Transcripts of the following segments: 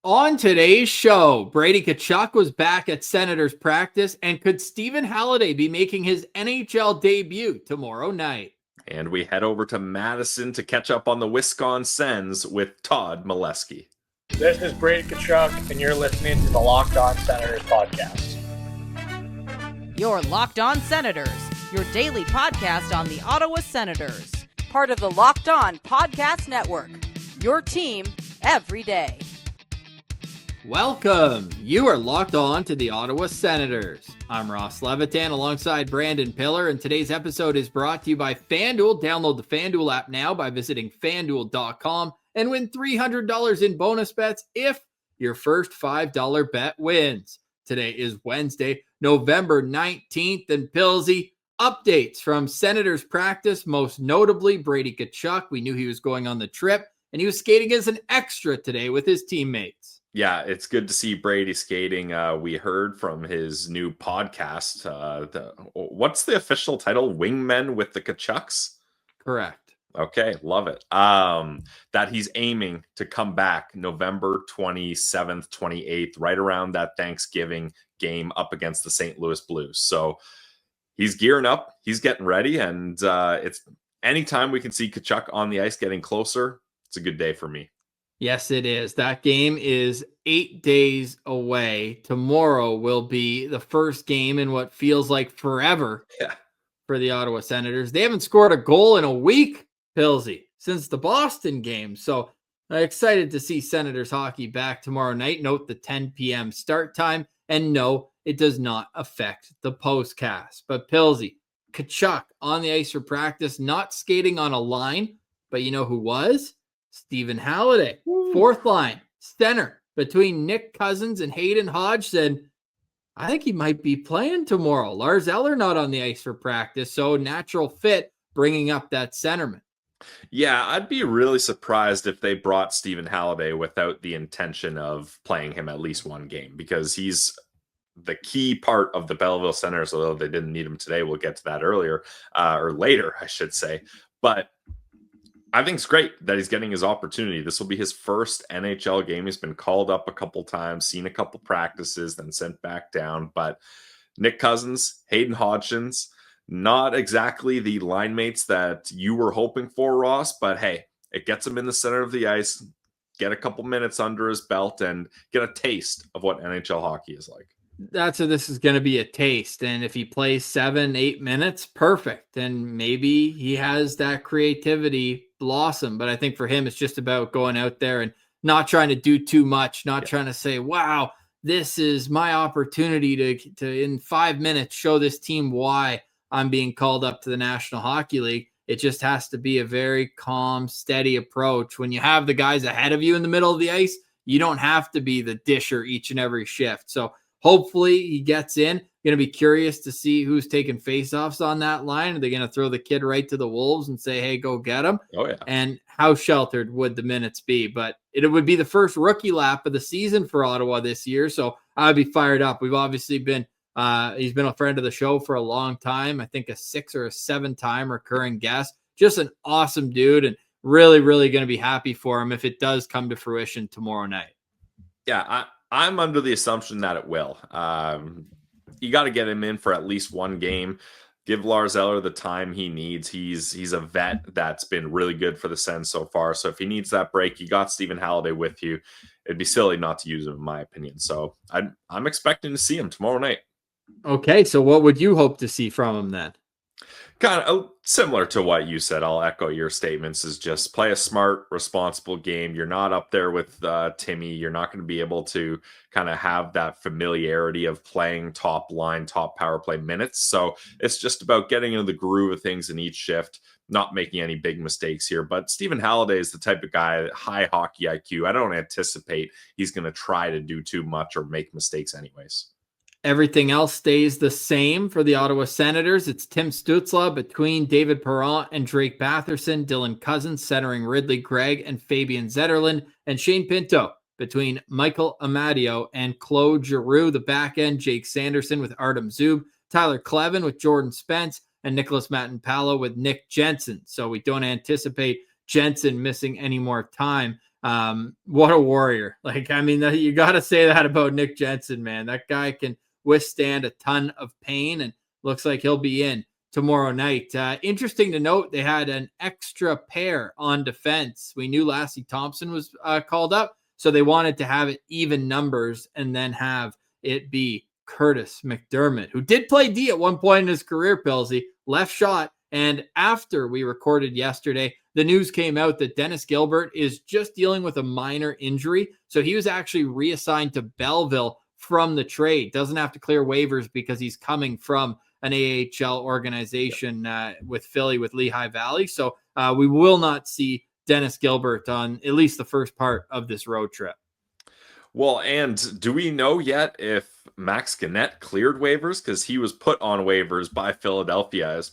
On today's show, Brady Tkachuk was back at Senators practice, and could Stephen Halliday be making his NHL debut tomorrow night? And we head over to Madison to catch up on the Wisconsin Sens with Todd Milewski. This is Brady Tkachuk, and you're listening to the Locked On Senators podcast. You're Locked On Senators, your daily podcast on the Ottawa Senators. Part of the Locked On Podcast Network, your team every day. Welcome. You are locked on to the Ottawa Senators. I'm Ross Levitan alongside Brandon Piller, and today's episode is brought to you by FanDuel. Download the FanDuel app now by visiting FanDuel.com and win $300 in bonus bets if your first $5 bet wins. Today is Wednesday, November 19th, and Pillsy, updates from Senators practice, most notably Brady Tkachuk. We knew he was going on the trip, and he was skating as an extra today with his teammates. Yeah, it's good to see Brady skating. We heard from his new podcast. What's the official title? Wingmen with the Tkachuks? Correct. Okay, love it. That he's aiming to come back November 27th, 28th, right around that Thanksgiving game up against the St. Louis Blues. So he's gearing up. He's getting ready. And it's anytime we can see Tkachuk on the ice getting closer, it's a good day for me. Yes, it is. That game is 8 days away. Tomorrow will be the first game in what feels like forever for the Ottawa Senators. They haven't scored a goal in a week, Pillsy, since the Boston game. So I'm excited to see Senators hockey back tomorrow night. Note the 10 p.m. start time. And no, it does not affect the postcast. But Pillsy, Tkachuk on the ice for practice, not skating on a line, but you know who was? Stephen Halliday, fourth line, center between Nick Cousins and Hayden Hodgson. I think he might be playing tomorrow. Lars Eller not on the ice for practice, so natural fit bringing up that centerman. Yeah, I'd be really surprised if they brought Stephen Halliday without the intention of playing him at least one game, because he's the key part of the Belleville Senators, although they didn't need him today. We'll get to that earlier or later, I should say. But I think it's great that he's getting his opportunity. This will be his first NHL game. He's been called up a couple times, seen a couple practices, then sent back down. But Nick Cousins, Hayden Hodgson's, not exactly the line mates that you were hoping for, Ross. But hey, it gets him in the center of the ice, get a couple minutes under his belt, and get a taste of what NHL hockey is like. That's what this is going to be, a taste. And if he plays 7-8 minutes, perfect. And maybe he has that creativity blossom. But I think for him, it's just about going out there and not trying to do too much, not trying to say, wow, this is my opportunity to in 5 minutes show this team why I'm being called up to the National Hockey League. It just has to be a very calm, steady approach. When you have the guys ahead of you in the middle of the ice, you don't have to be the disher each and every shift. So hopefully he gets in. Going to be curious to see who's taking faceoffs on that line. Are they going to throw the kid right to the wolves and say, hey, go get him? Oh, yeah. And how sheltered would the minutes be? But it would be the first rookie lap of the season for Ottawa this year. So I'd be fired up. We've obviously been, he's been a friend of the show for a long time. I think a 6 or 7 time recurring guest. Just an awesome dude, and really, really going to be happy for him if it does come to fruition tomorrow night. Yeah, I'm under the assumption that it will. You got to get him in for at least one game. Give Lars Eller the time he needs. He's a vet that's been really good for the Sens so far. So if he needs that break, you got Stephen Halliday with you. It'd be silly not to use him, in my opinion. So I'm expecting to see him tomorrow night. Okay, so what would you hope to see from him then? Kind of similar to what you said. I'll echo your statements, is just play a smart, responsible game. You're not up there with Timmy. You're not going to be able to kind of have that familiarity of playing top line, top power play minutes. So it's just about getting into the groove of things in each shift, not making any big mistakes here. But Stephen Halliday is the type of guy, high hockey IQ. I don't anticipate he's going to try to do too much or make mistakes anyways. Everything else stays the same for the Ottawa Senators. It's Tim Stützle between David Perron and Drake Batherson, Dylan Cousins centering Ridley Gregg and Fabian Zetterlund, and Shane Pinto between Michael Amadio and Claude Giroux. The back end, Jake Sanderson with Artem Zub, Tyler Klevin with Jordan Spence, and Nicholas Matenpalo with Nick Jensen. So we don't anticipate Jensen missing any more time What a warrior. Like, I mean, you got to say that about Nick Jensen, man. That guy can withstand a ton of pain and looks like he'll be in tomorrow night. Interesting to note, they had an extra pair on defense. We knew Lassie Thompson was called up, so they wanted to have it even numbers and then have it be Curtis McDermott, who did play D at one point in his career, Pilsy, left shot. And after we recorded yesterday, the news came out that Dennis Gilbert is just dealing with a minor injury. So he was actually reassigned to Belleville from the trade. Doesn't have to clear waivers because he's coming from an AHL organization with Philly, with Lehigh Valley. So we will not see Dennis Gilbert on at least the first part of this road trip. Well, and do we know yet if Max Gannett cleared waivers? Because he was put on waivers by Philadelphia as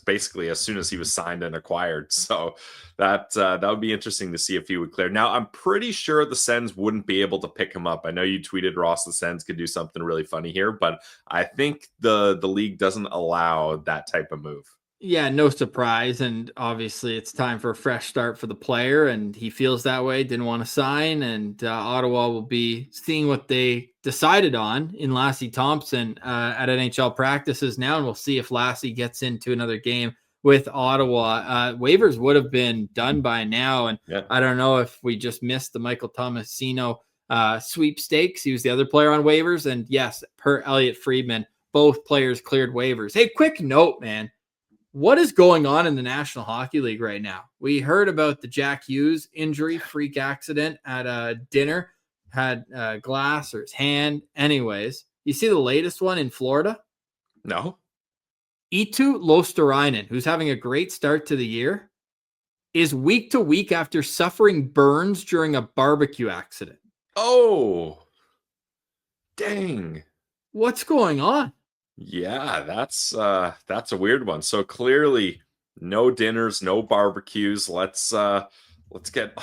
soon as he was signed and acquired. So that would be interesting to see if he would clear. Now, I'm pretty sure the Sens wouldn't be able to pick him up. I know you tweeted, Ross, the Sens could do something really funny here, but I think the league doesn't allow that type of move. Yeah, no surprise. And obviously it's time for a fresh start for the player, and he feels that way, didn't want to sign. And Ottawa will be seeing what they decided on in Lassie Thompson at NHL practices now. And we'll see if Lassie gets into another game with Ottawa. Waivers would have been done by now. And I don't know if we just missed the Michael Tomasino sweepstakes. He was the other player on waivers. And yes, per Elliot Friedman, both players cleared waivers. Hey, quick note, man. What is going on in the National Hockey League right now? We heard about the Jack Hughes injury, freak accident at a dinner, had glass or his hand. Anyways, you see the latest one in Florida? No. Eetu Losterainen, who's having a great start to the year, is week to week after suffering burns during a barbecue accident. Oh, dang. What's going on? Yeah, that's a weird one. So clearly no dinners, no barbecues. Let's get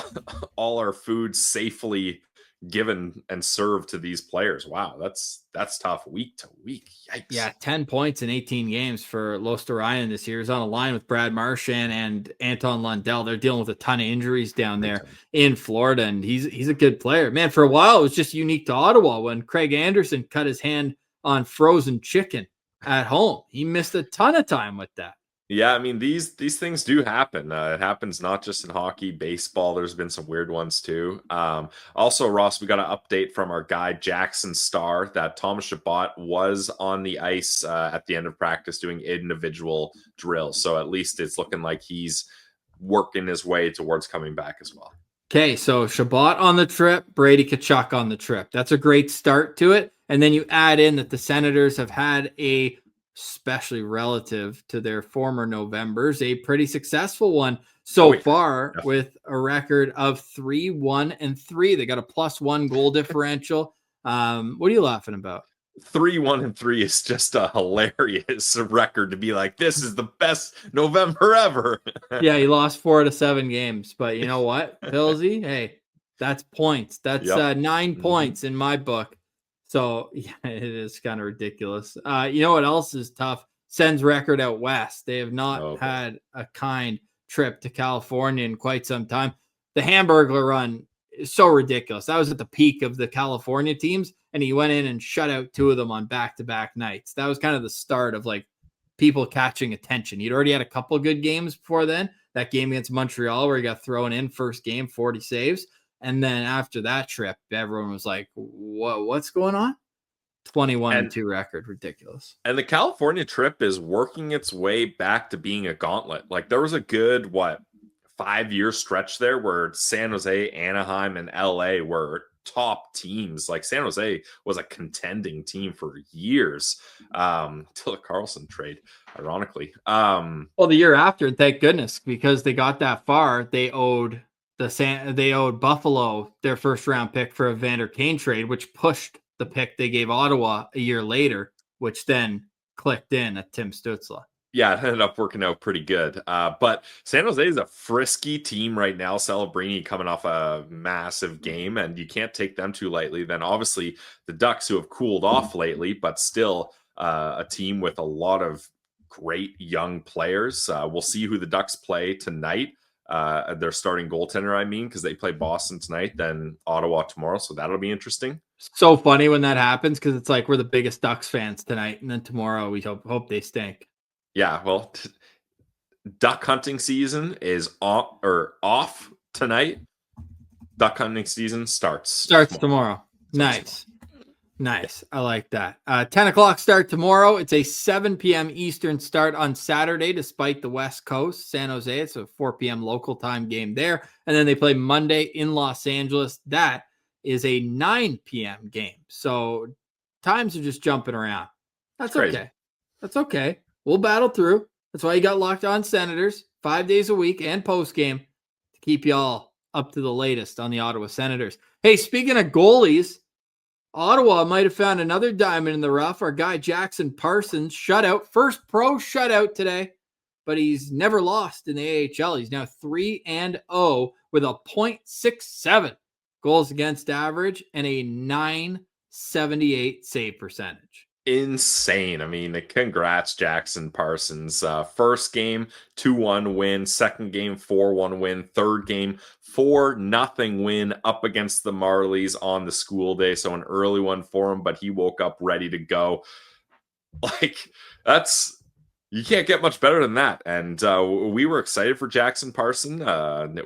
all our food safely given and served to these players. Wow, that's tough week to week. Yikes. Yeah, 10 points in 18 games for Losterainen this year. He's on a line with Brad Marchand and Anton Lundell. They're dealing with a ton of injuries down there in Florida, and he's a good player. Man, for a while it was just unique to Ottawa when Craig Anderson cut his hand on frozen chicken at home. He missed a ton of time with that. Yeah, I mean, these things do happen. It happens not just in hockey, baseball. There's been some weird ones too. Also, Ross, we got an update from our guy Jackson Starr that Thomas Chabot was on the ice at the end of practice doing individual drills. So at least it's looking like he's working his way towards coming back as well. Okay, so Chabot on the trip, Brady Tkachuk on the trip. That's a great start to it. And then you add in that the Senators have had especially relative to their former Novembers, a pretty successful one so far with a record of 3-1-3. They got a +1 goal differential. What are you laughing about? 3-1-3 is just a hilarious record to be like, this is the best November ever. Yeah, he lost 4 out of 7 games, but you know what, Pilsy? Hey, that's points. That's 9 points in my book. So yeah, it is kind of ridiculous. You know what else is tough? Sens record out west. They have not had a kind trip to California in quite some time. The Hamburglar run is so ridiculous. That was at the peak of the California teams, and he went in and shut out 2 of them on back-to-back nights. That was kind of the start of like people catching attention. He'd already had a couple good games before then. That game against Montreal where he got thrown in first game, 40 saves. And then after that trip, everyone was like, what's going on? 21-2 record. Ridiculous. And the California trip is working its way back to being a gauntlet. Like there was a good, 5-year stretch there where San Jose, Anaheim, and LA were top teams. Like San Jose was a contending team for years till the Carlson trade, ironically. Well, the year after, thank goodness, because they got that far, they owed Buffalo their first round pick for a Vander Kane trade, which pushed the pick they gave Ottawa a year later, which then clicked in at Tim Stützle. Yeah, it ended up working out pretty good. But San Jose is a frisky team right now. Celebrini coming off a massive game, and you can't take them too lightly. Then obviously the Ducks, who have cooled off lately, but still a team with a lot of great young players. We'll see who the Ducks play tonight. their starting goaltender, I mean, because they play Boston tonight, then Ottawa tomorrow. So that'll be interesting. So funny when that happens because it's like we're the biggest Ducks fans tonight, and then tomorrow we hope they stink. Yeah, well, duck hunting season is off tonight. Duck hunting season starts tomorrow. Nice. I like that. 10 o'clock start tomorrow. It's a 7 p.m. Eastern start on Saturday, despite the West Coast, San Jose. It's a 4 p.m. local time game there. And then they play Monday in Los Angeles. That is a 9 p.m. game. So times are just jumping around. That's okay. That's okay. We'll battle through. That's why you got Locked On Senators 5 days a week and post game to keep y'all up to the latest on the Ottawa Senators. Hey, speaking of goalies, Ottawa might have found another diamond in the rough. Our guy Jackson Parsons shutout, first pro shutout today, but he's never lost in the AHL. He's now 3-0 with a .67 goals against average and a .978 save percentage. Insane. I mean, congrats, Jackson Parsons. First game, 2-1 win. Second game, 4-1 win. Third game, 4-0 win up against the Marlies on the school day. So an early one for him, but he woke up ready to go. Like, you can't get much better than that. And we were excited for Jackson Parsons.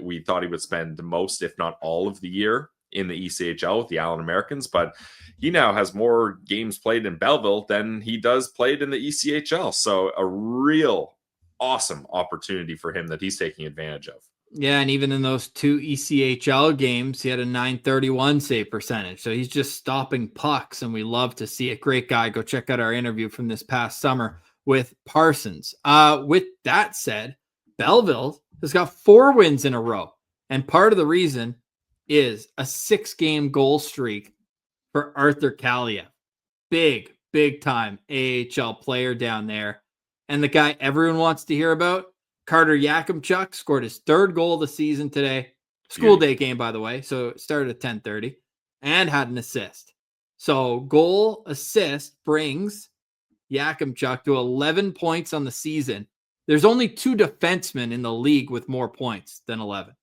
We thought he would spend most, if not all of the year in the ECHL with the Allen Americans, but he now has more games played in Belleville than he does played in the ECHL. So a real awesome opportunity for him that he's taking advantage of. Yeah, and even in those 2 ECHL games, he had a .931 save percentage. So he's just stopping pucks, and we love to see it. Great guy. Go check out our interview from this past summer with Parsons. With that said, Belleville has got 4 wins in a row, and part of the reason is a 6-game goal streak for Arthur Kaliyev. Big time AHL player down there. And the guy everyone wants to hear about, Carter Yakimchuk, scored his 3rd goal of the season today. School day game, by the way. So it started at 10:30 and had an assist. So goal assist brings Yakimchuk to 11 points on the season. There's only 2 defensemen in the league with more points than 11.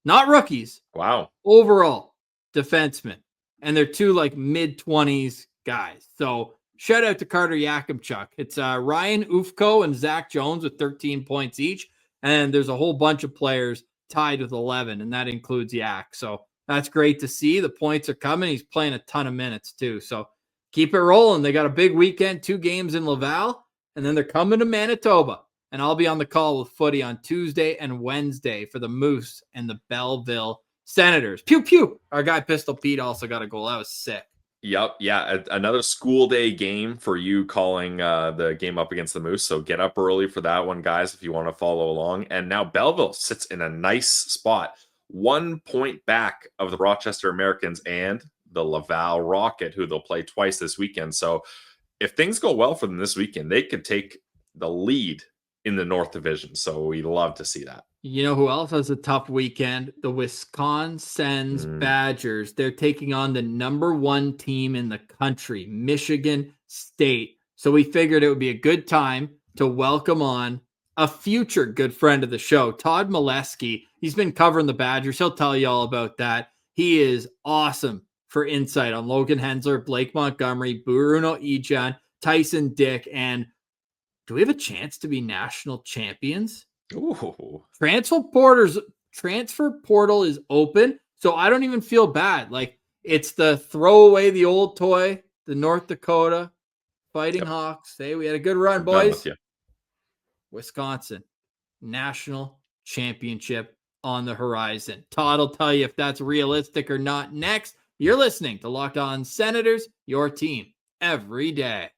Not rookies. Wow. Overall, defensemen. And they're 2 like mid-20s guys. So shout out to Carter Yakimchuk. It's Ryan Ufko and Zach Jones with 13 points each. And there's a whole bunch of players tied with 11, and that includes Yak. So that's great to see. The points are coming. He's playing a ton of minutes too. So keep it rolling. They got a big weekend, 2 games in Laval, and then they're coming to Manitoba. And I'll be on the call with Footy on Tuesday and Wednesday for the Moose and the Belleville Senators. Pew, pew. Our guy Pistol Pete also got a goal. That was sick. Yep. Yeah. Another school day game for you calling the game up against the Moose. So get up early for that one, guys, if you want to follow along. And now Belleville sits in a nice spot, 1 point back of the Rochester Americans and the Laval Rocket, who they'll play twice this weekend. So if things go well for them this weekend, they could take the lead in the North Division. So we love to see that. You know who else has a tough weekend? The WisconSens Badgers. They're taking on the #1 team in the country, Michigan State. So we figured it would be a good time to welcome on a future good friend of the show, Todd Milewski. He's been covering the Badgers. He'll tell you all about that. He is awesome for insight on Logan Hensler, Blake Montgomery, Bruno Ejan, Tyson Dick, and do we have a chance to be national champions? Ooh. Transfer portal is open, so I don't even feel bad. Like, it's the throw away the old toy, the North Dakota Fighting Hawks. Hey, we had a good run, boys. Wisconsin national championship on the horizon. Todd will tell you if that's realistic or not next. You're listening to Locked On Senators, your team every day.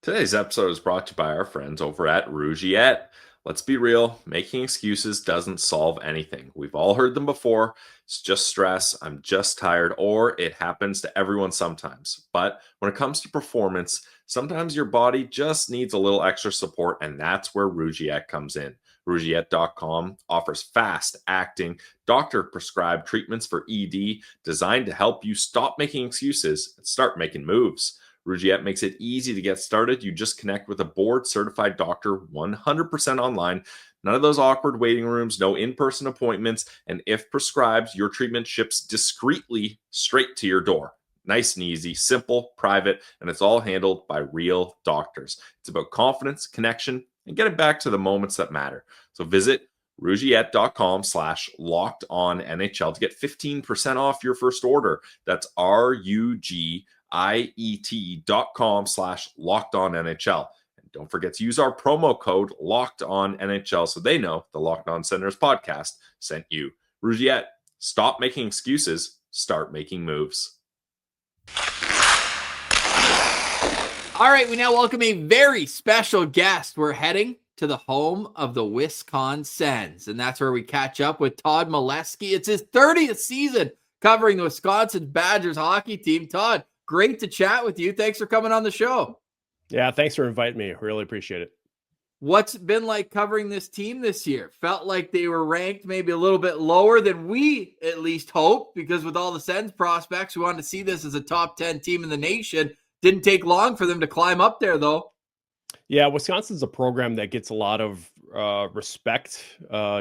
Today's episode is brought to you by our friends over at Rougiette. Let's be real, making excuses doesn't solve anything. We've all heard them before. It's just stress, I'm just tired, or it happens to everyone sometimes. But when it comes to performance, sometimes your body just needs a little extra support, and that's where Rougiette comes in. Rougiette.com offers fast-acting, doctor-prescribed treatments for ED designed to help you stop making excuses and start making moves. Rougiette makes it easy to get started. You just connect with a board-certified doctor 100% online. None of those awkward waiting rooms, no in-person appointments, and if prescribed, your treatment ships discreetly straight to your door. Nice and easy, simple, private, and it's all handled by real doctors. It's about confidence, connection, and getting back to the moments that matter. So visit Rougiette.com/lockedonnhl to get 15% off your first order. That's RUGIET.com/lockedonnhl. And don't forget to use our promo code LOCKEDONNHL so they know the Locked On Senators podcast sent you. Rougiette, stop making excuses, start making moves. All right, we now welcome a very special guest. We're heading to the home of the Wisconsin Sens, and that's where we catch up with Todd Milewski. It's his 30th season covering the Wisconsin Badgers hockey team. Todd, great to chat with you. Thanks for coming on the show. Yeah, thanks for inviting me. Really appreciate it. What's it been like covering this team this year? Felt like they were ranked maybe a little bit lower than we at least hoped, because with all the Sens prospects, we wanted to see this as a top 10 team in the nation. Didn't take long for them to climb up there, though. Yeah, Wisconsin's a program that gets a lot of respect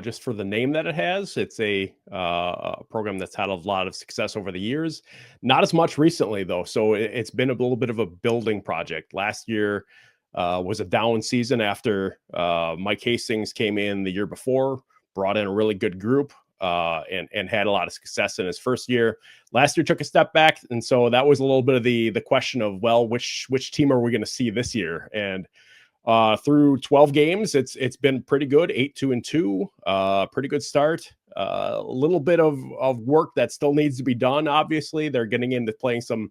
just for the name that it has. It's a program that's had a lot of success over the years. Not as much recently, though. So it's been a little bit of a building project. Last year was a down season after Mike Hastings came in the year before, brought in a really good group. And had a lot of success in his first year. Last year took a step back, and so that was a little bit of the question of, well, which team are we going to see this year? And through 12 games, it's been pretty good, 8-2-2, pretty good start. A little bit of work that still needs to be done. Obviously, they're getting into playing some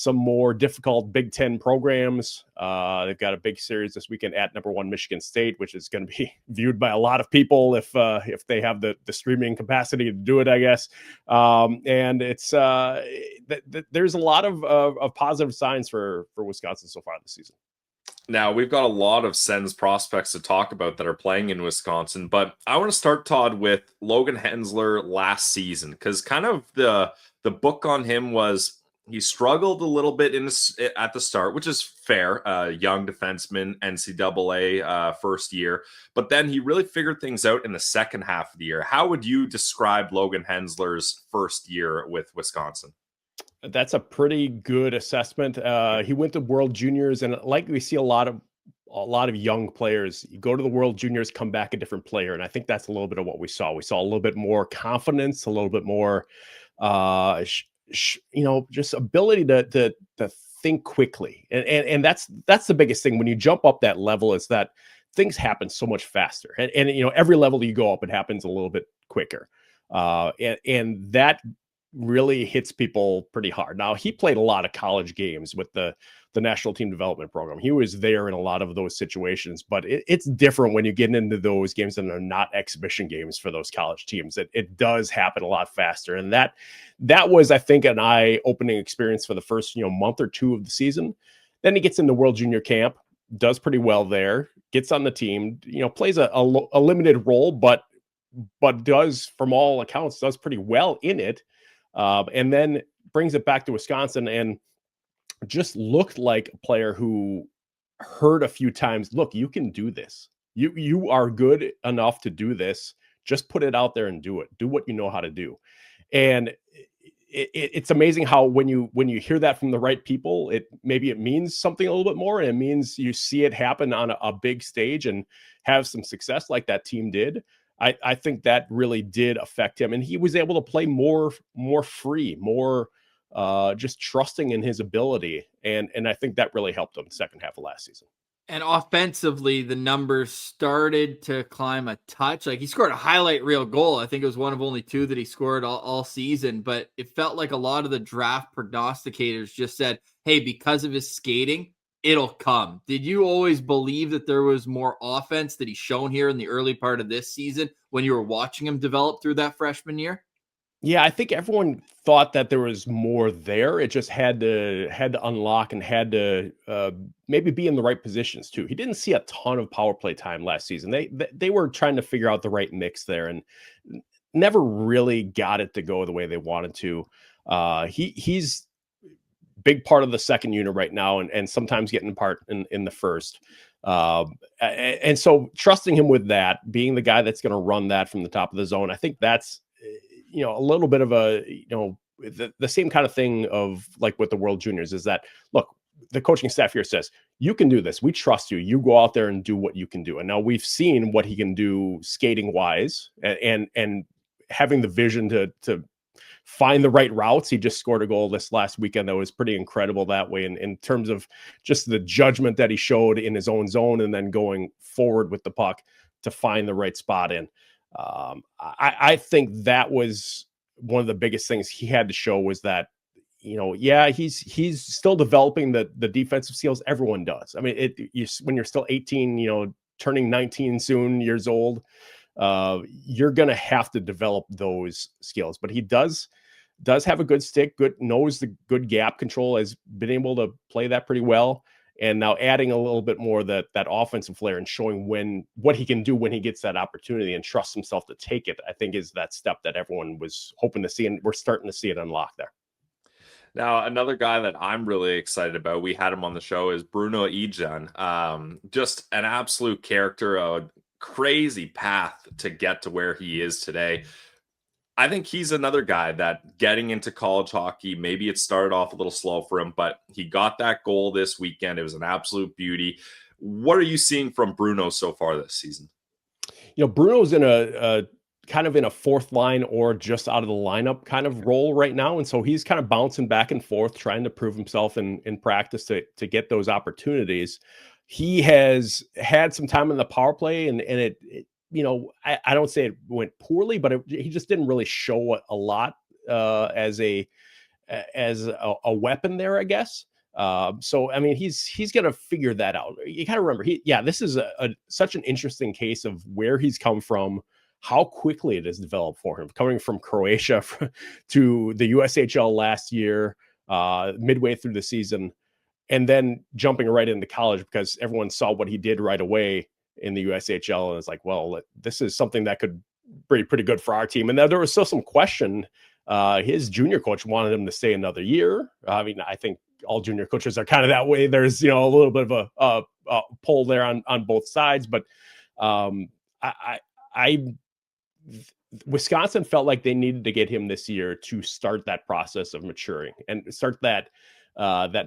more difficult Big Ten programs. They've got a big series this weekend at number 1 Michigan State, which is going to be viewed by a lot of people if they have the streaming capacity to do it, I guess. And it's there's a lot of positive signs for Wisconsin so far this season. Now, we've got a lot of Sens prospects to talk about that are playing in Wisconsin, but I want to start, Todd, with Logan Hensler last season, because kind of the book on him was he struggled a little bit at the start, which is fair. Young defenseman, NCAA first year, but then he really figured things out in the second half of the year. How would you describe Logan Hensler's first year with Wisconsin? That's a pretty good assessment. He went to World Juniors, and like we see a lot of young players, you go to the World Juniors, come back a different player, and I think that's a little bit of what we saw. We saw a little bit more confidence, a little bit more, just ability to think quickly, and that's the biggest thing when you jump up that level, is that things happen so much faster, and every level you go up, it happens a little bit quicker, and that really hits people pretty hard. Now, he played a lot of college games with the national team development program. He was there in a lot of those situations, but it's different when you get into those games that are not exhibition games for those college teams. It does happen a lot faster. And that was, I think, an eye-opening experience for the first, month or two of the season. Then he gets into World Junior Camp, does pretty well there, gets on the team, plays a limited role, but does, from all accounts, does pretty well in it. And then brings it back to Wisconsin and just looked like a player who heard a few times, look, you can do this. You are good enough to do this. Just put it out there and do it. Do what you know how to do. And it's amazing how when you hear that from the right people, it means something a little bit more, and it means you see it happen on a big stage and have some success like that team did. I think that really did affect him, and he was able to play more free, more just trusting in his ability, and I think that really helped him the second half of last season. And offensively, the numbers started to climb a touch. Like, he scored a highlight reel goal. I think it was one of only 2 that he scored all season, but it felt like a lot of the draft prognosticators just said, hey, because of his skating, it'll come. Did you always believe that there was more offense that he's shown here in the early part of this season when you were watching him develop through that freshman year? Yeah, I think everyone thought that there was more there. It just had to unlock and had to maybe be in the right positions too. He didn't see a ton of power play time last season. They were trying to figure out the right mix there and never really got it to go the way they wanted to. He's big part of the second unit right now, and sometimes getting part in the first. And so trusting him with that, being the guy that's going to run that from the top of the zone, I think that's, a little bit of a, the same kind of thing of like with the World Juniors is that, look, the coaching staff here says, you can do this. We trust you. You go out there and do what you can do. And now we've seen what he can do skating wise and having the vision to find the right routes. He just scored a goal this last weekend that was pretty incredible that way in terms of just the judgment that he showed in his own zone and then going forward with the puck to find the right spot in. I think that was one of the biggest things he had to show was that, he's still developing the defensive skills. Everyone does. I mean, when you're still 18, turning 19 soon years old, you're going to have to develop those skills, but he does have a good stick, knows the good gap control, has been able to play that pretty well. And now adding a little bit more that offensive flair and showing what he can do when he gets that opportunity and trusts himself to take it, I think is that step that everyone was hoping to see. And we're starting to see it unlock there. Now, another guy that I'm really excited about, we had him on the show, is Bruno Ejan. Just an absolute character, a crazy path to get to where he is today. I think he's another guy that getting into college hockey, maybe it started off a little slow for him, but he got that goal this weekend. It was an absolute beauty. What are you seeing from Bruno so far this season? Bruno's in a kind of in a fourth line or just out of the lineup kind of role right now. And so he's kind of bouncing back and forth, trying to prove himself in practice to get those opportunities. He has had some time in the power play and it I don't say it went poorly, but he just didn't really show a lot as a weapon there, I guess. So, I mean, he's going to figure that out. You got to remember, this is such an interesting case of where he's come from, how quickly it has developed for him, coming from Croatia to the USHL last year, midway through the season, and then jumping right into college because everyone saw what he did right away in the USHL. And it's like, well, this is something that could be pretty good for our team. And there was still some question. His junior coach wanted him to stay another year. I mean, I think all junior coaches are kind of that way. There's, a little bit of a pull there on both sides, but Wisconsin felt like they needed to get him this year to start that process of maturing and start that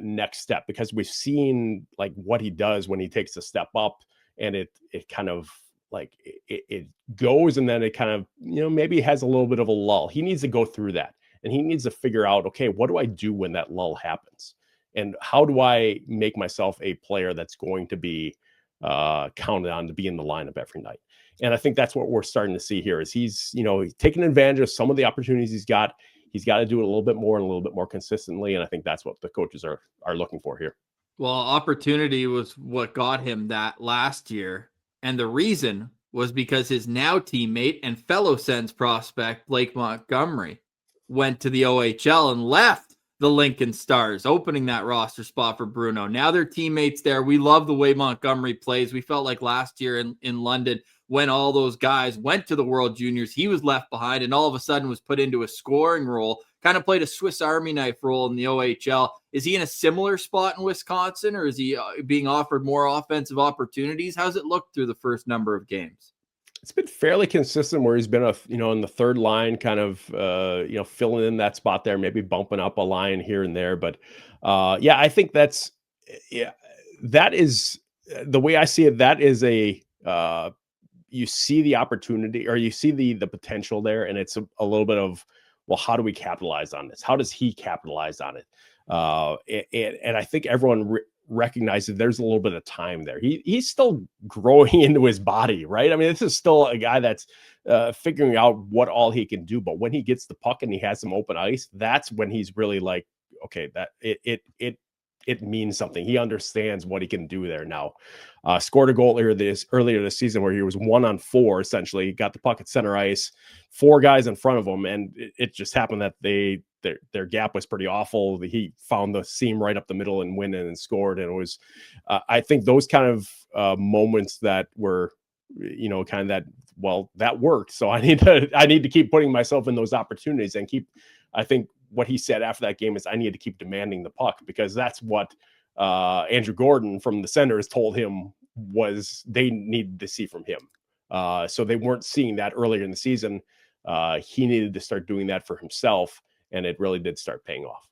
next step, because we've seen like what he does when he takes a step up and it kind of like it goes and then it kind of, maybe has a little bit of a lull. He needs to go through that and he needs to figure out, okay, what do I do when that lull happens? And how do I make myself a player that's going to be counted on to be in the lineup every night? And I think that's what we're starting to see here is he's taking advantage of some of the opportunities he's got. He's got to do it a little bit more and a little bit more consistently. And I think that's what the coaches are looking for here. Well, opportunity was what got him that last year. And the reason was because his now teammate and fellow Sens prospect, Blake Montgomery, went to the OHL and left the Lincoln Stars, opening that roster spot for Bruno. Now they're teammates there. We love the way Montgomery plays. We felt like last year in London, when all those guys went to the World Juniors, he was left behind and all of a sudden was put into a scoring role, kind of played a Swiss Army knife role in the OHL. Is he in a similar spot in Wisconsin, or is he being offered more offensive opportunities? How's it look through the first number of games? It's been fairly consistent where he's been in the third line, kind of, filling in that spot there, maybe bumping up a line here and there. But I think that is the way I see it. That is you see the opportunity or you see the potential there. And it's a little bit of, well, how do we capitalize on this? How does he capitalize on it? And I think everyone recognizes there's a little bit of time there. He's still growing into his body, right? I mean, this is still a guy that's figuring out what all he can do. But when he gets the puck and he has some open ice, that's when he's really like, okay, that it means something. He understands what he can do there now. Scored a goal earlier this season where he was 1-on-4, essentially. He got the puck at center ice, 4 guys in front of him, and it just happened that their gap was pretty awful. He found the seam right up the middle and went in and scored. And it was, I think, those kind of moments that were, kind of that, well, that worked. So I need to keep putting myself in those opportunities and keep, I think, what he said after that game is, I need to keep demanding the puck, because that's what Andrew Gordon from the Senators told him was they needed to see from him. So they weren't seeing that earlier in the season. He needed to start doing that for himself, and it really did start paying off.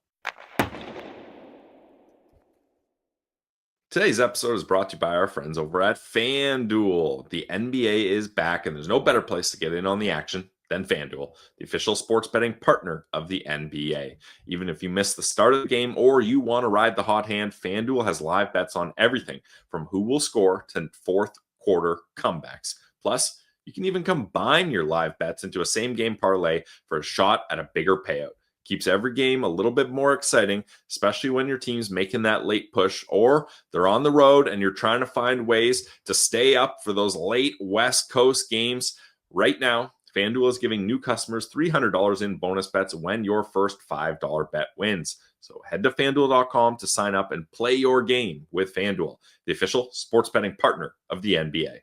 Today's episode is brought to you by our friends over at FanDuel. The NBA is back, and there's no better place to get in on the action than FanDuel, the official sports betting partner of the NBA. Even if you miss the start of the game or you want to ride the hot hand, FanDuel has live bets on everything from who will score to fourth quarter comebacks. Plus, you can even combine your live bets into a same-game parlay for a shot at a bigger payout. Keeps every game a little bit more exciting, especially when your team's making that late push or they're on the road and you're trying to find ways to stay up for those late West Coast games. Right now, FanDuel is giving new customers $300 in bonus bets when your first $5 bet wins. So head to FanDuel.com to sign up and play your game with FanDuel, the official sports betting partner of the NBA.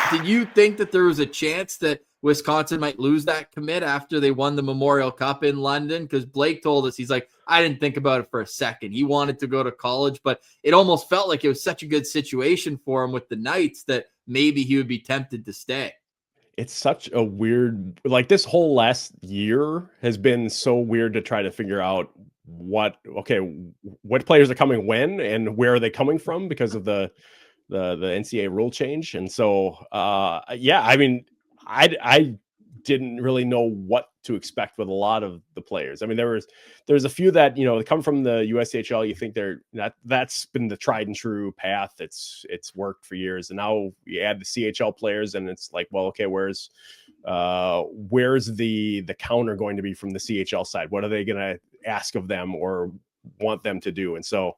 Did you think that there was a chance that Wisconsin might lose that commit after they won the Memorial Cup in London? Because Blake told us, he's like, I didn't think about it for a second. He wanted to go to college, but it almost felt like it was such a good situation for him with the Knights that maybe he would be tempted to stay. It's such a weird, like, this whole last year has been so weird to try to figure out what players are coming when and where are they coming from because of the NCAA rule change. And so, I mean, I didn't really know what to expect with a lot of the players. I mean, there's a few that, they come from the USHL. You think that's been the tried and true path. It's worked for years. And now you add the CHL players and it's like, well, okay, where's the counter going to be from the CHL side? What are they going to ask of them or want them to do? And so,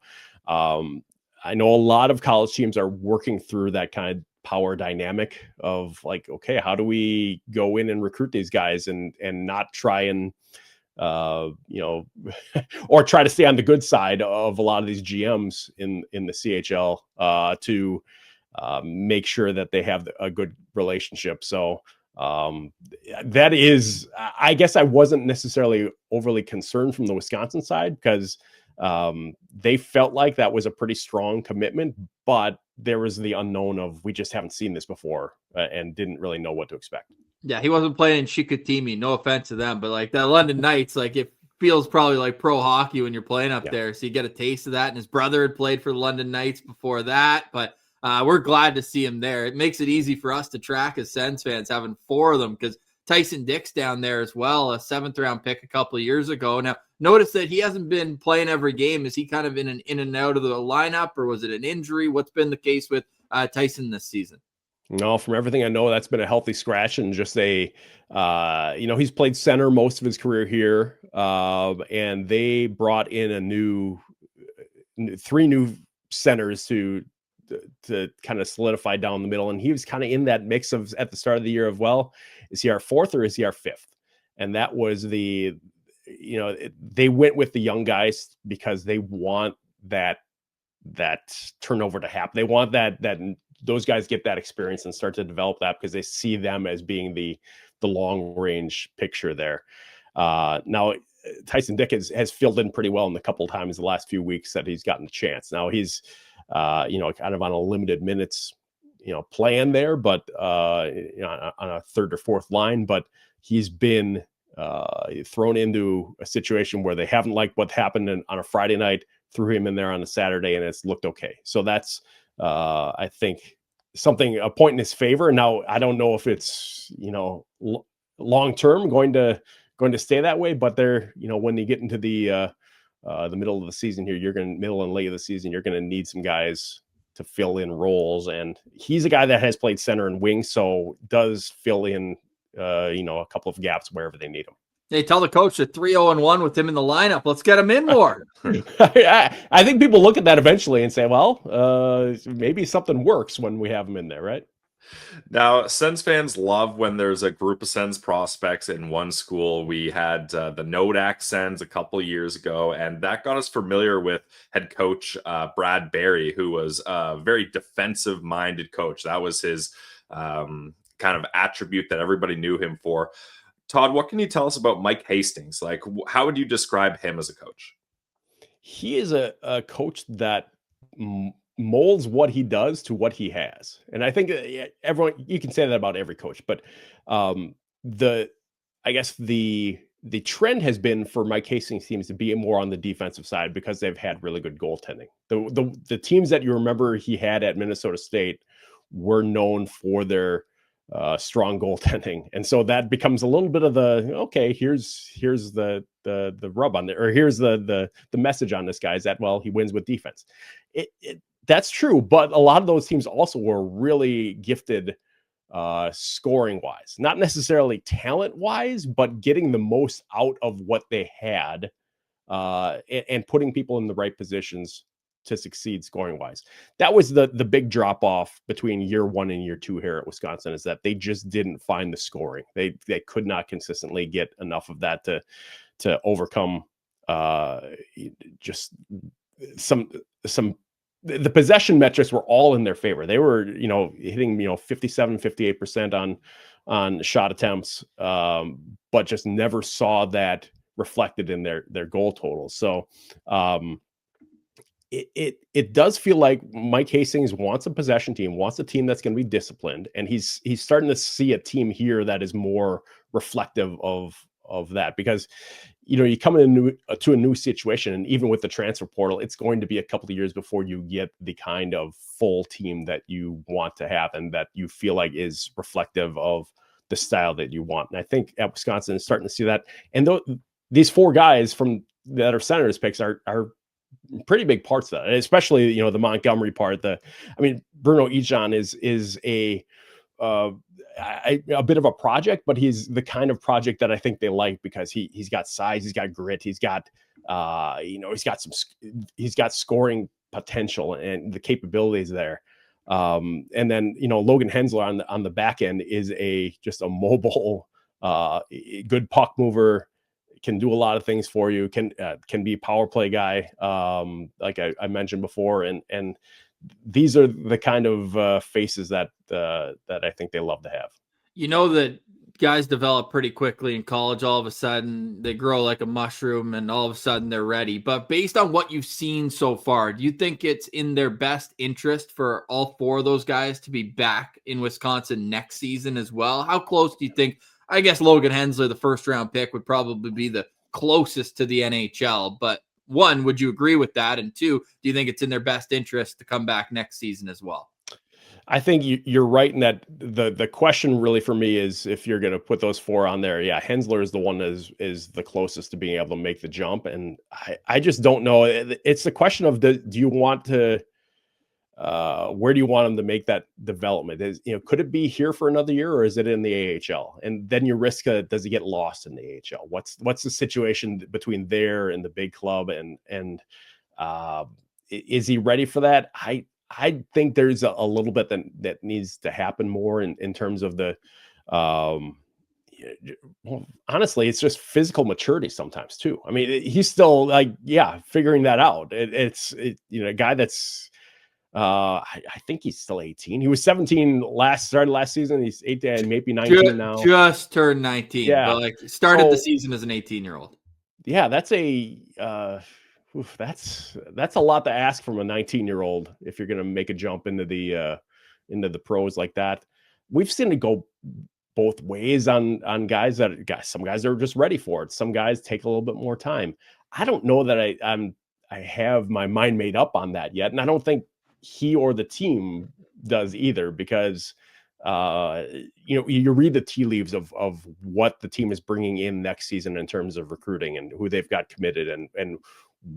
I know a lot of college teams are working through that kind of power dynamic of like, okay, how do we go in and recruit these guys and not try and, or try to stay on the good side of a lot of these GMs in the CHL to make sure that they have a good relationship. So that is, I guess I wasn't necessarily overly concerned from the Wisconsin side because they felt like that was a pretty strong commitment, but there was the unknown of we just haven't seen this before and didn't really know what to expect. Yeah, he wasn't playing in Chicoutimi. No offense to them, but like that London Knights, like it feels probably like pro hockey when you're playing up there. So you get a taste of that. And his brother had played for the London Knights before that, but we're glad to see him there. It makes it easy for us to track as Sens fans having 4 of them because Tyson Dick's down there as well, a 7th round pick a couple of years ago. Now, notice that he hasn't been playing every game. Is he kind of in and out of the lineup, or was it an injury? What's been the case with Tyson this season? No, from everything I know, that's been a healthy scratch and just he's played center most of his career here. And they brought in 3 new centers to kind of solidify down the middle. And he was kind of in that mix of at the start of the year of, well, is he our 4th or is he our 5th? And that was they went with the young guys because they want that turnover to happen. They want that those guys get that experience and start to develop that because they see them as being the long range picture there. Now Tyson Dick has filled in pretty well in the couple of times the last few weeks that he's gotten a chance. Now he's kind of on a limited minutes plan there, but on a 3rd or 4th line, but he's been thrown into a situation where they haven't liked what happened on a Friday night, threw him in there on a Saturday, and it's looked okay. So that's I think a point in his favor. Now I don't know if it's long term going to stay that way, but they're when you get into the middle of the season here, middle and late of the season, you're going to need some guys to fill in roles. And he's a guy that has played center and wing, so does fill in, a couple of gaps wherever they need him. Hey, tell the coach that 3-0-1 with him in the lineup. Let's get him in more. I think people look at that eventually and say, well, maybe something works when we have him in there, right? Now, Sens fans love when there's a group of Sens prospects in one school. We had the Nodak Sens a couple years ago, and that got us familiar with head coach Brad Barry, who was a very defensive-minded coach. That was his kind of attribute that everybody knew him for. Todd, what can you tell us about Mike Hastings? Like, how would you describe him as a coach? He is a coach that molds what he does to what he has. And I think everyone, you can say that about every coach, but I guess the trend has been for Mike Hastings teams to be more on the defensive side because they've had really good goaltending. The teams that you remember he had at Minnesota State were known for their strong goaltending, and so that becomes a little bit of the here's the rub on there, or here's the message on this guy is that, well, he wins with defense. That's true, but a lot of those teams also were really gifted scoring wise, not necessarily talent wise, but getting the most out of what they had and putting people in the right positions to succeed scoring wise. That was the big drop off between year 1 and year 2 here at Wisconsin, is that they just didn't find the scoring. They could not consistently get enough of that to overcome just some the possession metrics were all in their favor. They were, hitting, 57, 58% on shot attempts, but just never saw that reflected in their goal totals. So it does feel like Mike Hastings wants a possession team, wants a team that's going to be disciplined. And he's starting to see a team here that is more reflective of that, because you come to a new situation, and even with the transfer portal, it's going to be a couple of years before you get the kind of full team that you want to have and that you feel like is reflective of the style that you want. And I think at Wisconsin is starting to see that. And these 4 guys that are Senators picks are pretty big parts of that, especially the Montgomery part. Bruno Ejon is a bit of a project, but he's the kind of project that I think they like, because he's got size, he's got grit, he's got he's got scoring potential and the capabilities there. And then Logan Hensler on the back end is just a mobile, good puck mover, can do a lot of things for you, can be a power play guy, like I mentioned before, and these are the kind of faces that I think they love to have. That guys develop pretty quickly in college. All of a sudden, they grow like a mushroom, and all of a sudden they're ready. But based on what you've seen so far, do you think it's in their best interest for all 4 of those guys to be back in Wisconsin next season as well? How close do you think? I guess Logan Hensler, the first-round pick, would probably be the closest to the NHL. But 1, would you agree with that? And 2, do you think it's in their best interest to come back next season as well? I think you're right in that the question really for me is, if you're going to put those 4 on there, Hensler is the one that is the closest to being able to make the jump. And I just don't know. It's the question of do you want to, where do you want him to make that development? Could it be here for another year, or is it in the AHL? And then you risk, does he get lost in the AHL? What's the situation between there and the big club? And is he ready for that? I think there's a little bit that needs to happen more in terms of the, honestly, it's just physical maturity sometimes too. I mean, he's still figuring that out. It's a guy that's, I think he's still 18. He was 17 started last season. He's 18, maybe 19 now. Just turned 19. Yeah. But started the season as an 18-year-old. Yeah, that's that's a lot to ask from a 19-year-old if you're going to make a jump into the pros like that. We've seen it go both ways on guys. Some guys are just ready for it. Some guys take a little bit more time. I don't know that I have my mind made up on that yet, and I don't think he or the team does either, because you read the tea leaves of what the team is bringing in next season in terms of recruiting and who they've got committed and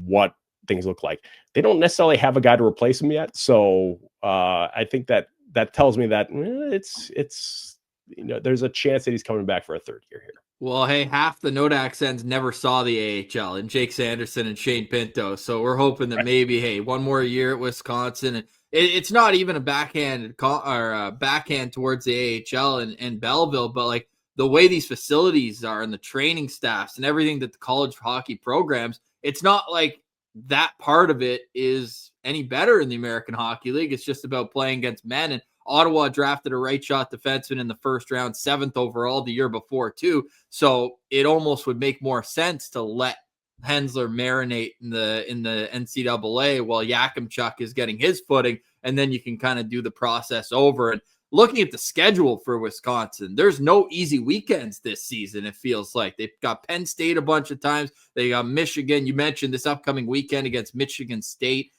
what things look like. They don't necessarily have a guy to replace him yet. So I think that tells me that it's there's a chance that he's coming back for a 3rd year here. Well, hey, half the Nodak Sens never saw the AHL, and Jake Sanderson and Shane Pinto. So we're hoping that maybe, hey, one more year at Wisconsin. And it's not even a backhand towards the AHL and Belleville, but the way these facilities are and the training staffs and everything that the college hockey programs, it's not like that part of it is any better in the American Hockey League. It's just about playing against men. And Ottawa drafted a right shot defenseman in the first round, 7th overall the year before too. So it almost would make more sense to let Hensler marinate in the NCAA while Yakimchuk is getting his footing, and then you can kind of do the process over. And looking at the schedule for Wisconsin, there's no easy weekends this season. It feels like they've got Penn State a bunch of times. They got Michigan. You mentioned this upcoming weekend against Michigan State.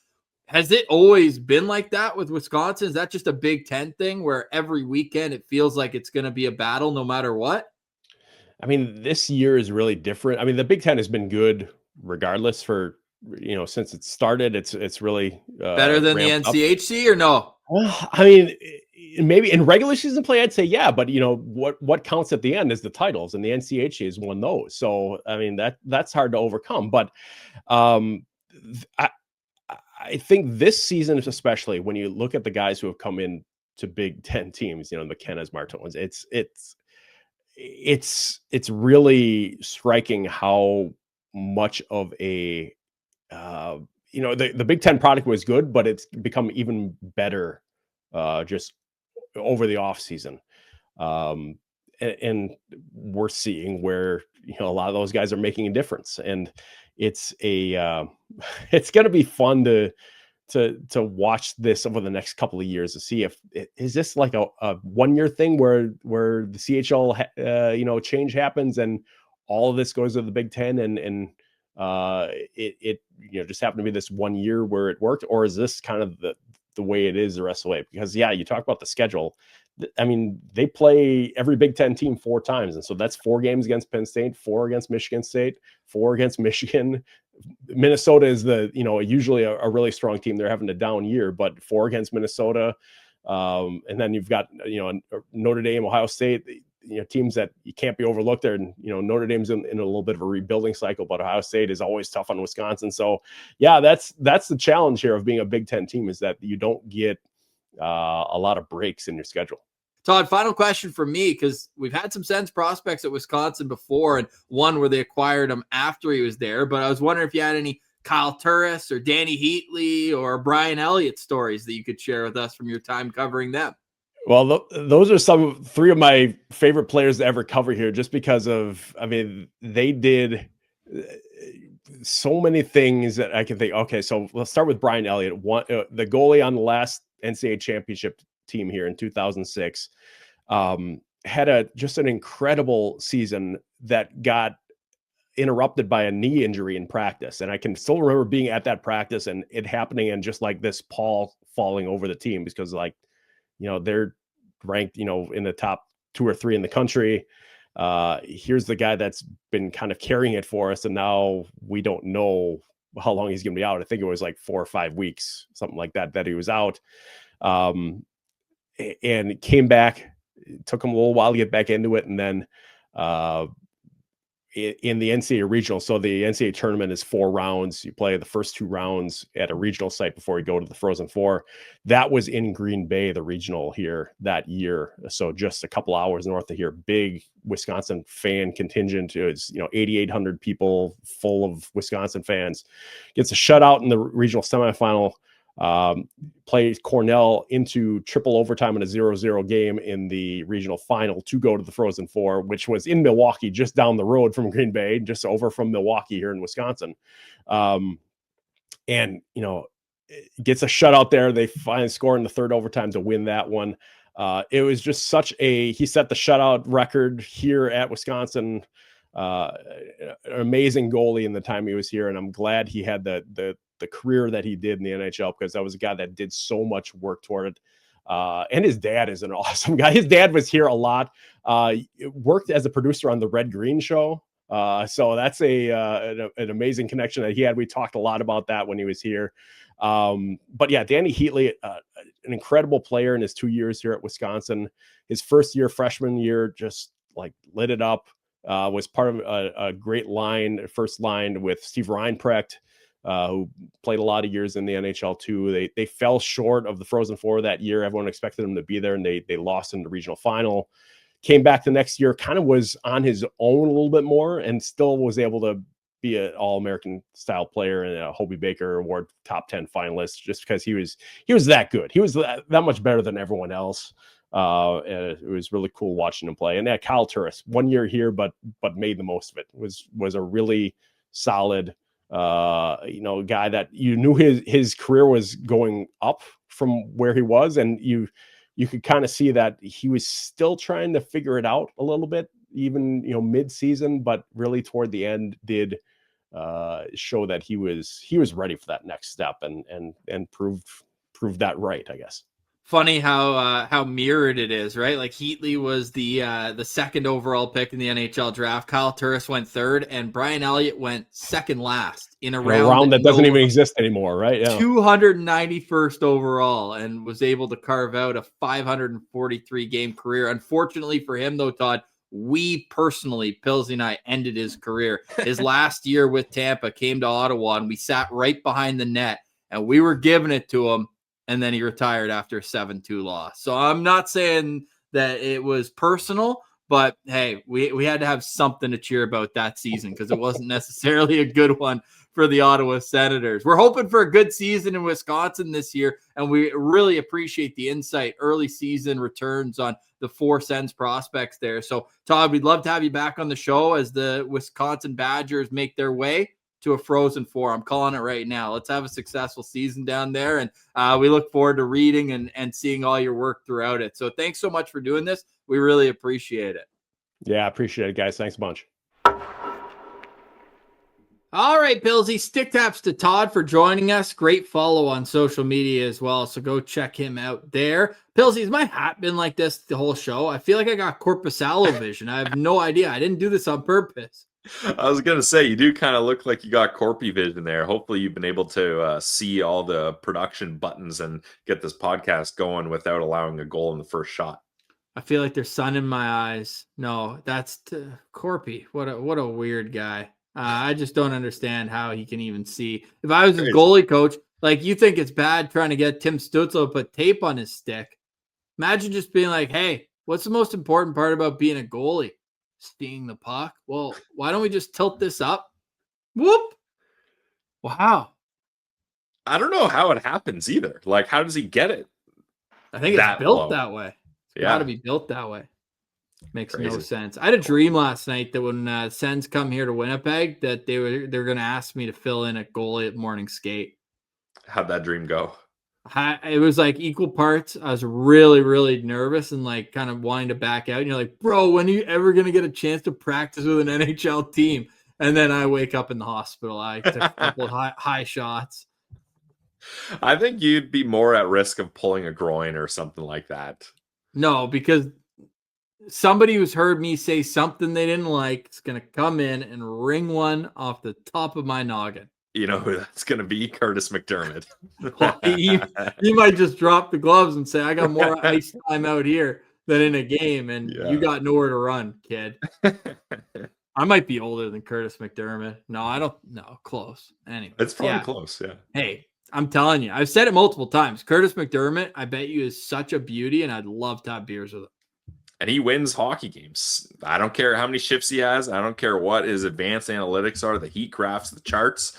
Has it always been like that with Wisconsin? Is that just a Big Ten thing where every weekend it feels like it's going to be a battle no matter what? I mean, this year is really different. I mean, the Big Ten has been good regardless for, since it started. It's really better than the NCHC or no? Well, I mean, maybe in regular season play, I'd say yeah, but what counts at the end is the titles, and the NCHC has won those. So I mean that's hard to overcome. But I think this season, especially when you look at the guys who have come in to Big Ten teams, McKenna's, Martones, it's really striking how much of a the Big Ten product was good, but it's become even better just over the off season. And we're seeing where a lot of those guys are making a difference, and it's it's going to be fun to watch this over the next couple of years to see if is this like a 1-year thing where the CHL change happens and all of this goes to the Big Ten and it just happened to be this 1 year where it worked, or is this kind of the way it is the rest of the way? Because you talk about the schedule. I mean, they play every Big Ten team 4 times. And so that's 4 games against Penn State, 4 against Michigan State, 4 against Michigan. Minnesota is usually a really strong team. They're having a down year, but 4 against Minnesota. And then you've got, Notre Dame, Ohio State, teams that you can't be overlooked there. And, Notre Dame's in a little bit of a rebuilding cycle, but Ohio State is always tough on Wisconsin. So that's the challenge here of being a Big Ten team, is that you don't get a lot of breaks in your schedule. Todd, final question for me, because we've had some Sens prospects at Wisconsin before, and one where they acquired him after he was there. But I was wondering if you had any Kyle Turris or Danny Heatley or Brian Elliott stories that you could share with us from your time covering them. Well, those are 3 of my favorite players to ever cover here, just because of, they did so many things that I can think. Okay, so let's start with Brian Elliott, the goalie on the last NCAA championship team here in 2006, had just an incredible season that got interrupted by a knee injury in practice. And I can still remember being at that practice and it happening, and just like this pall falling over the team, because they're ranked, in the top 2 or 3 in the country. Here's the guy that's been kind of carrying it for us, and now we don't know how long he's going to be out. I think it was like 4 or 5 weeks, something like that he was out. And came back. It took him a little while to get back into it, and then in the NCAA regional. So the NCAA tournament is 4 rounds. You play the first 2 rounds at a regional site before you go to the Frozen Four. That was in Green Bay, the regional here that year. So just a couple hours north of here. Big Wisconsin fan contingent. It's 8,800 people, full of Wisconsin fans. Gets a shutout in the regional semifinal. Plays Cornell into triple overtime in a 0-0 game in the regional final to go to the Frozen Four, which was in Milwaukee, just down the road from Green Bay, just over from Milwaukee here in Wisconsin. And gets a shutout there. They finally score in the 3rd overtime to win that one. It was just he set the shutout record here at Wisconsin. An amazing goalie in the time he was here, and I'm glad he had the career that he did in the NHL, because that was a guy that did so much work toward it. And his dad is an awesome guy. His dad was here a lot. Worked as a producer on the Red Green Show. So that's an amazing connection that he had. We talked a lot about that when he was here. But yeah, Danny Heatley, an incredible player in his 2 years here at Wisconsin. His first year, freshman year, just like lit it up. Was part of a great first line with Steve Reinprecht, who played a lot of years in the NHL too. They fell short of the Frozen Four that year. Everyone expected them to be there, and they lost in the regional final. Came back the next year, kind of was on his own a little bit more, and still was able to be an All-American style player and a Hobey Baker Award top 10 finalist, just because he was that good. He was that much better than everyone else. And it was really cool watching him play. And Kyle Turris, 1 year here, but made the most of it. Was a really solid, guy that you knew his career was going up from where he was, and you could kind of see that he was still trying to figure it out a little bit, even mid-season, but really toward the end did show that he was ready for that next step, and proved that right, I guess. Funny how mirrored it is, right? Like Heatley was the second overall pick in the NHL draft. Kyle Turris went third, and Brian Elliott went second last in a round that doesn't even exist anymore, right? Yeah. 291st overall, and was able to carve out a 543 game career. Unfortunately for him, though, Todd, we personally, Pilsy and I, ended his career. His last year with Tampa came to Ottawa, and we sat right behind the net, and we were giving it to him. And then he retired after a 7-2 loss. So I'm not saying that it was personal, but hey, we had to have something to cheer about that season, because it wasn't necessarily a good one for the Ottawa Senators. We're hoping for a good season in Wisconsin this year, and we really appreciate the insight, early season returns on the 4 Sens prospects there. So Todd, we'd love to have you back on the show as the Wisconsin Badgers make their way to a Frozen Four. I'm calling it right now. Let's have a successful season down there, and we look forward to reading and seeing all your work throughout it. So thanks so much for doing this. We really appreciate it. Yeah, I appreciate it, guys. Thanks a bunch. All right, Pillsy, stick taps to Todd for joining us. Great follow on social media as well, so go check him out there. Pillsy, has my hat been like this the whole show? I feel like I got corpusalo vision. I have no idea. I didn't do this on purpose. I was going to say, you do kind of look like you got Corpy vision there. Hopefully you've been able to see all the production buttons and get this podcast going without allowing a goal in the first shot. I feel like there's sun in my eyes. No, that's Corpy. What a weird guy. I just don't understand how he can even see. If I was his goalie coach, like, you think it's bad trying to get Tim Stützle to put tape on his stick. Imagine just being like, hey, what's the most important part about being a goalie? Seeing the puck. Well, why don't we just tilt this up? Whoop. Wow. I don't know how it happens either. Like, how does he get it? I think it's built that way. It's got to be built that way. Makes no sense. I had a dream last night that when Sens come here to Winnipeg, that they're going to ask me to fill in at goalie at morning skate. How'd that dream go? It was like equal parts. I was really, really nervous and like kind of wanting to back out. And you're like, bro, when are you ever going to get a chance to practice with an NHL team? And then I wake up in the hospital. I took a couple of high shots. I think you'd be more at risk of pulling a groin or something like that. No, because somebody who's heard me say something they didn't like is going to come in and ring one off the top of my noggin. You know who that's going to be? Curtis McDermott. Well, he might just drop the gloves and say, I got more ice time out here than in a game, and you got nowhere to run, kid. I might be older than Curtis McDermott. No, I don't. No, close. Anyway. It's probably close, yeah. Hey, I'm telling you. I've said it multiple times. Curtis McDermott, I bet you, is such a beauty, and I'd love to have beers with him. And he wins hockey games. I don't care how many shifts he has. I don't care what his advanced analytics are, the heat graphs, the charts.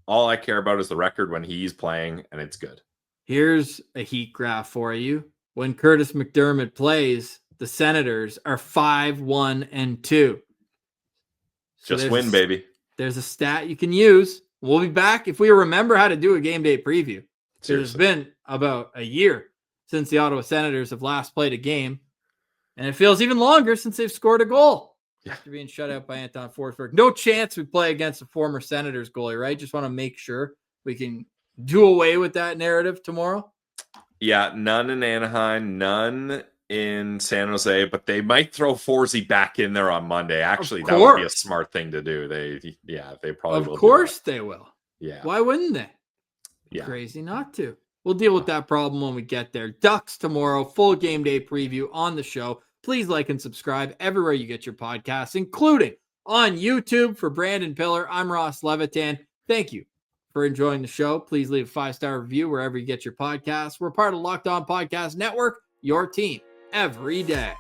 All I care about is the record when he's playing, and it's good. Here's a heat graph for you. When Curtis McDermott plays, the Senators are 5-1-2. So just win, baby. There's a stat you can use. We'll be back if we remember how to do a game day preview. It's been about a year since the Ottawa Senators have last played a game, and it feels even longer since they've scored a goal. After being shut out by Anton Forsberg. No chance we play against a former Senators goalie, right? Just want to make sure we can do away with that narrative tomorrow. Yeah, none in Anaheim, none in San Jose, but they might throw Forsey back in there on Monday. Actually, that would be a smart thing to do. They probably will. Of course they will. Yeah. Why wouldn't they? Yeah. Crazy not to. We'll deal with that problem when we get there. Ducks tomorrow, full game day preview on the show. Please like and subscribe everywhere you get your podcasts, including on YouTube. For Brandon Piller, I'm Ross Levitan. Thank you for enjoying the show. Please leave a 5-star review wherever you get your podcasts. We're part of the Locked On Podcast Network, your team every day.